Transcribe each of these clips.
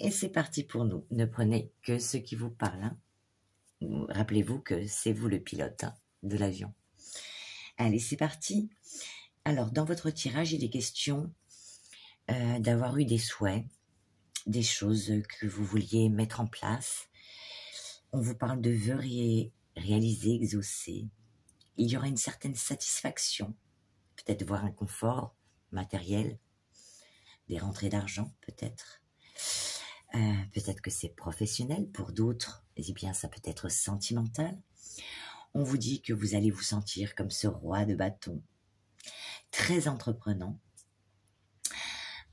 Et c'est parti pour nous. Ne prenez que ce qui vous parle. Hein. Rappelez-vous que c'est vous le pilote de l'avion. Allez, c'est parti. Alors, dans votre tirage, il est question d'avoir eu des souhaits, des choses que vous vouliez mettre en place. On vous parle de vœux réalisés, exaucés. Il y aura une certaine satisfaction, peut-être voir un confort matériel, des rentrées d'argent peut-être. Peut-être que c'est professionnel, pour d'autres, eh bien ça peut être sentimental. On vous dit que vous allez vous sentir comme ce roi de bâton, très entreprenant,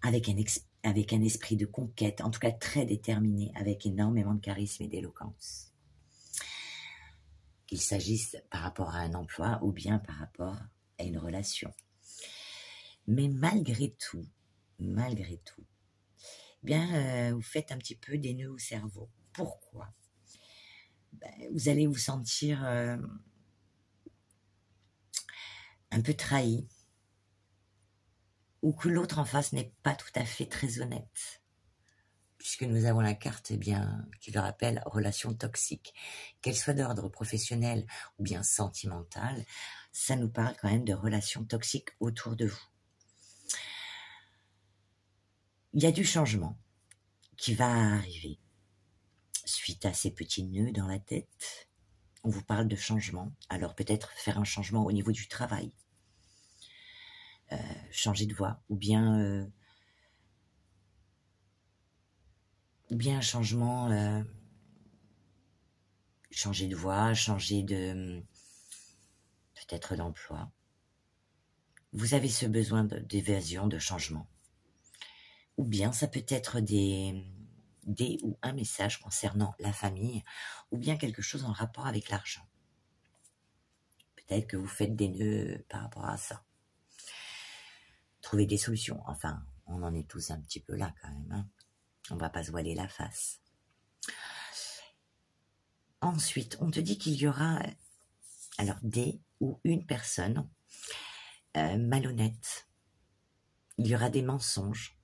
avec un esprit de conquête, en tout cas très déterminé, avec énormément de charisme et d'éloquence. Qu'il s'agisse par rapport à un emploi ou bien par rapport à une relation. Mais malgré tout, bien, vous faites un petit peu des nœuds au cerveau. Pourquoi? Vous allez vous sentir un peu trahi, ou que l'autre en face n'est pas tout à fait très honnête, puisque nous avons la carte qui le rappelle, relation toxique. Qu'elle soit d'ordre professionnel ou bien sentimentale, ça nous parle quand même de relations toxiques autour de vous. Il y a du changement qui va arriver suite à ces petits nœuds dans la tête. On vous parle de changement. Alors peut-être faire un changement au niveau du travail, changer de voie, ou bien un changement, changer de voie, changer de peut-être d'emploi. Vous avez ce besoin d'évasion, de changement. Ou bien ça peut être des ou un message concernant la famille, ou bien quelque chose en rapport avec l'argent. Peut-être que vous faites des nœuds par rapport à ça. Trouver des solutions. Enfin, on en est tous un petit peu là quand même. Hein. On va pas se voiler la face. Ensuite, on te dit qu'il y aura alors des ou une personne malhonnête. Il y aura des mensonges.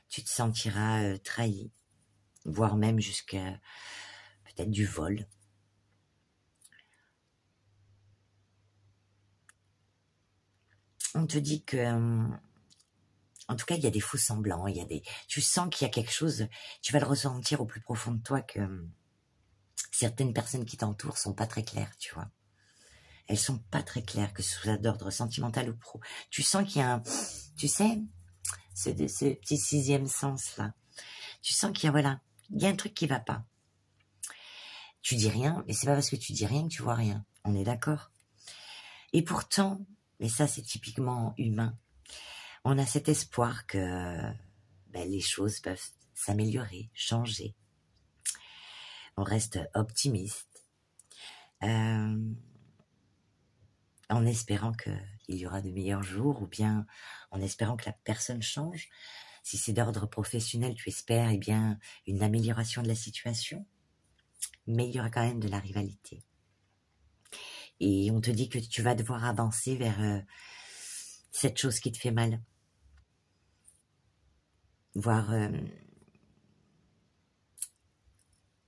Tu te sentiras trahi, voire même jusqu'à peut-être du vol. On te dit que, en tout cas, il y a des faux semblants, tu sens qu'il y a quelque chose, tu vas le ressentir au plus profond de toi que certaines personnes qui t'entourent sont pas très claires, tu vois. Elles sont pas très claires, que ce soit d'ordre sentimental ou pro. Tu sens qu'il y a tu sais, ce petit sixième sens là. Tu sens qu'il y a, il y a un truc qui va pas. Tu dis rien, mais c'est pas parce que tu dis rien que tu vois rien. On est d'accord? Et pourtant, mais ça c'est typiquement humain, on a cet espoir que les choses peuvent s'améliorer, changer. On reste optimiste, en espérant qu'il y aura de meilleurs jours, ou bien en espérant que la personne change. Si c'est d'ordre professionnel, tu espères une amélioration de la situation, mais il y aura quand même de la rivalité. Et on te dit que tu vas devoir avancer vers cette chose qui te fait mal. Voir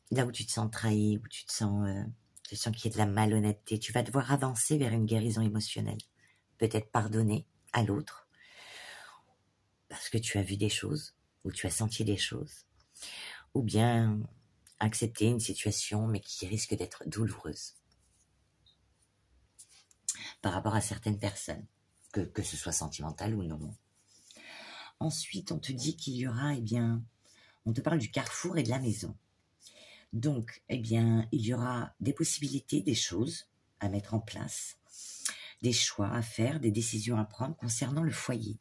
là où tu te sens trahi, où tu sens qu'il y a de la malhonnêteté. Tu vas devoir avancer vers une guérison émotionnelle. Peut-être pardonner à l'autre, parce que tu as vu des choses, ou tu as senti des choses. Ou bien accepter une situation, mais qui risque d'être douloureuse. Par rapport à certaines personnes, que ce soit sentimental ou non. Ensuite, on te dit qu'il y aura, on te parle du carrefour et de la maison. Donc, il y aura des possibilités, des choses à mettre en place, des choix à faire, des décisions à prendre concernant le foyer.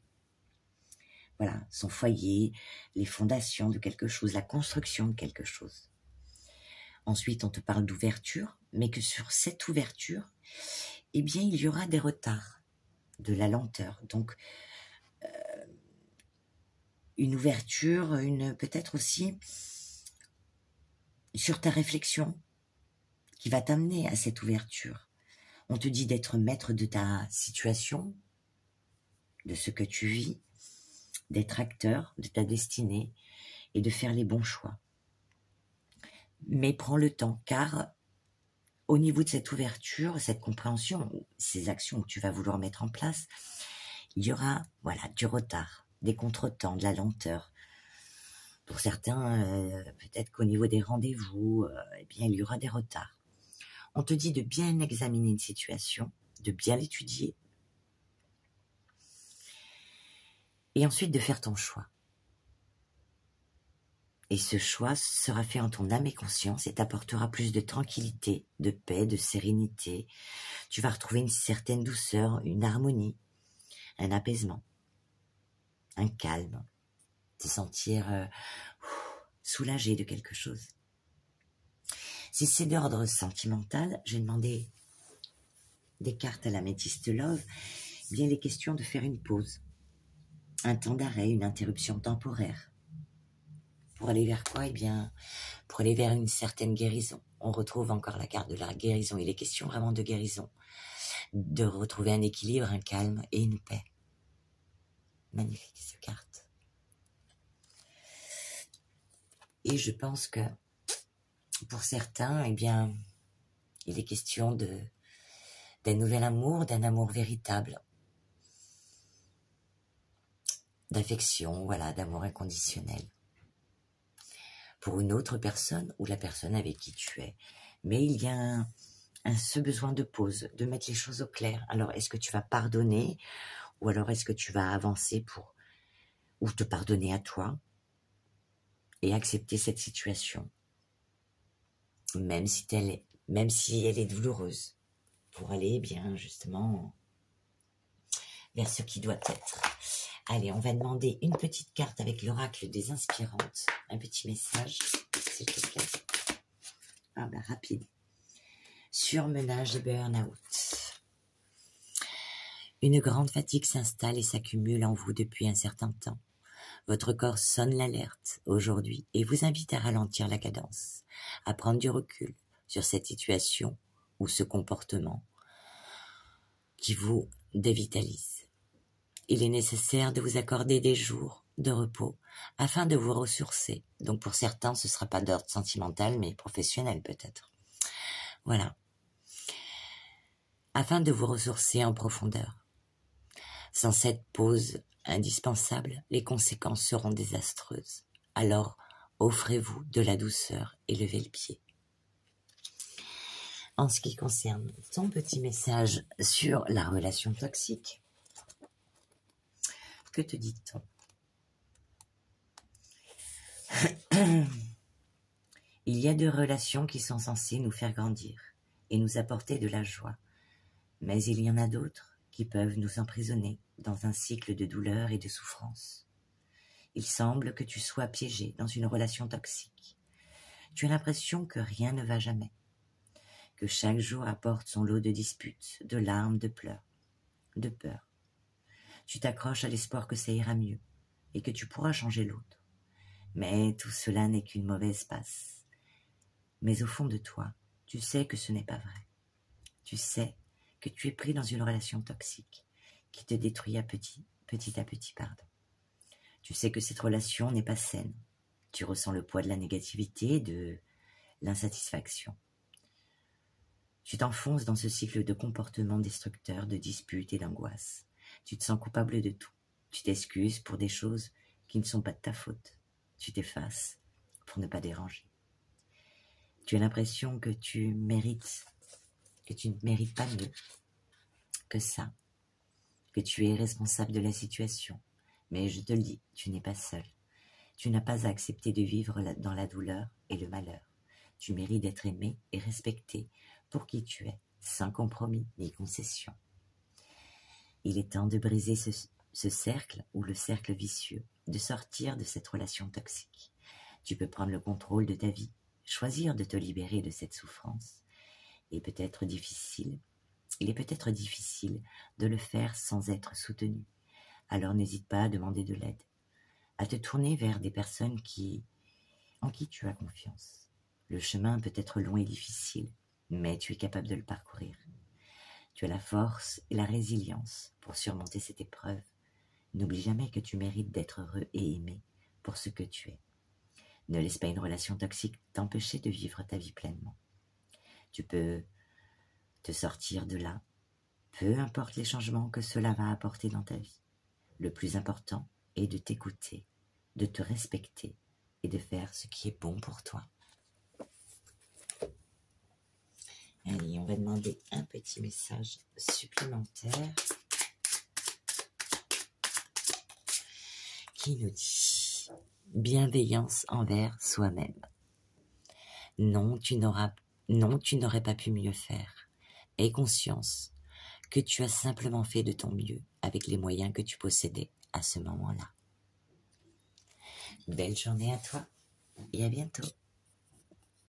Voilà, son foyer, les fondations de quelque chose, la construction de quelque chose. Ensuite, on te parle d'ouverture, mais que sur cette ouverture, il y aura des retards, de la lenteur. Donc, une ouverture, peut-être aussi sur ta réflexion qui va t'amener à cette ouverture. On te dit d'être maître de ta situation, de ce que tu vis, d'être acteur de ta destinée et de faire les bons choix. Mais prends le temps, car au niveau de cette ouverture, cette compréhension, ces actions que tu vas vouloir mettre en place, il y aura du retard, des contretemps, de la lenteur. Pour certains, peut-être qu'au niveau des rendez-vous, il y aura des retards. On te dit de bien examiner une situation, de bien l'étudier, et ensuite de faire ton choix. Et ce choix sera fait en ton âme et conscience et t'apportera plus de tranquillité, de paix, de sérénité. Tu vas retrouver une certaine douceur, une harmonie, un apaisement, un calme, te sentir soulagé de quelque chose. Si c'est d'ordre sentimental, j'ai demandé des cartes à l'améthyste Love, bien les questions de faire une pause, un temps d'arrêt, une interruption temporaire. Pour aller vers quoi? Pour aller vers une certaine guérison. On retrouve encore la carte de la guérison. Il est question vraiment de guérison. De retrouver un équilibre, un calme et une paix. Magnifique, cette carte. Et je pense que pour certains, il est question d'un nouvel amour, d'un amour véritable. D'affection, d'amour inconditionnel. Pour une autre personne ou la personne avec qui tu es. Mais il y a ce besoin de pause, de mettre les choses au clair. Alors, est-ce que tu vas pardonner ou alors est-ce que tu vas avancer ou te pardonner à toi et accepter cette situation, même si elle est douloureuse, pour aller justement vers ce qui doit être. Allez, on va demander une petite carte avec l'oracle des inspirantes. Un petit message, s'il te plaît. Rapide. Surmenage et burn-out. Une grande fatigue s'installe et s'accumule en vous depuis un certain temps. Votre corps sonne l'alerte aujourd'hui et vous invite à ralentir la cadence, à prendre du recul sur cette situation ou ce comportement qui vous dévitalise. Il est nécessaire de vous accorder des jours de repos afin de vous ressourcer. Donc pour certains, ce ne sera pas d'ordre sentimental, mais professionnel peut-être. Voilà. Afin de vous ressourcer en profondeur. Sans cette pause indispensable, les conséquences seront désastreuses. Alors, offrez-vous de la douceur et levez le pied. En ce qui concerne ton petit message sur la relation toxique, que te dit-on? Il y a deux relations qui sont censées nous faire grandir et nous apporter de la joie. Mais il y en a d'autres qui peuvent nous emprisonner dans un cycle de douleur et de souffrance. Il semble que tu sois piégé dans une relation toxique. Tu as l'impression que rien ne va jamais, que chaque jour apporte son lot de disputes, de larmes, de pleurs, de peur. Tu t'accroches à l'espoir que ça ira mieux et que tu pourras changer l'autre. Mais tout cela n'est qu'une mauvaise passe. Mais au fond de toi, tu sais que ce n'est pas vrai. Tu sais que tu es pris dans une relation toxique qui te détruit petit à petit. Tu sais que cette relation n'est pas saine. Tu ressens le poids de la négativité, de l'insatisfaction. Tu t'enfonces dans ce cycle de comportements destructeurs, de disputes et d'angoisse. Tu te sens coupable de tout. Tu t'excuses pour des choses qui ne sont pas de ta faute. Tu t'effaces pour ne pas déranger. Tu as l'impression que tu ne mérites pas mieux que ça, que tu es responsable de la situation. Mais je te le dis, tu n'es pas seul. Tu n'as pas à accepter de vivre dans la douleur et le malheur. Tu mérites d'être aimé et respecté pour qui tu es, sans compromis ni concession. Il est temps de briser ce cercle ou le cercle vicieux, de sortir de cette relation toxique. Tu peux prendre le contrôle de ta vie, choisir de te libérer de cette souffrance. Il est peut-être difficile de le faire sans être soutenu. Alors n'hésite pas à demander de l'aide, à te tourner vers des personnes en qui tu as confiance. Le chemin peut être long et difficile, mais tu es capable de le parcourir. Tu as la force et la résilience pour surmonter cette épreuve. N'oublie jamais que tu mérites d'être heureux et aimé pour ce que tu es. Ne laisse pas une relation toxique t'empêcher de vivre ta vie pleinement. Tu peux te sortir de là, peu importe les changements que cela va apporter dans ta vie. Le plus important est de t'écouter, de te respecter et de faire ce qui est bon pour toi. Allez, on va demander un petit message supplémentaire qui nous dit bienveillance envers soi-même. Non, tu n'aurais pas pu mieux faire. Aie conscience que tu as simplement fait de ton mieux avec les moyens que tu possédais à ce moment-là. Belle journée à toi et à bientôt.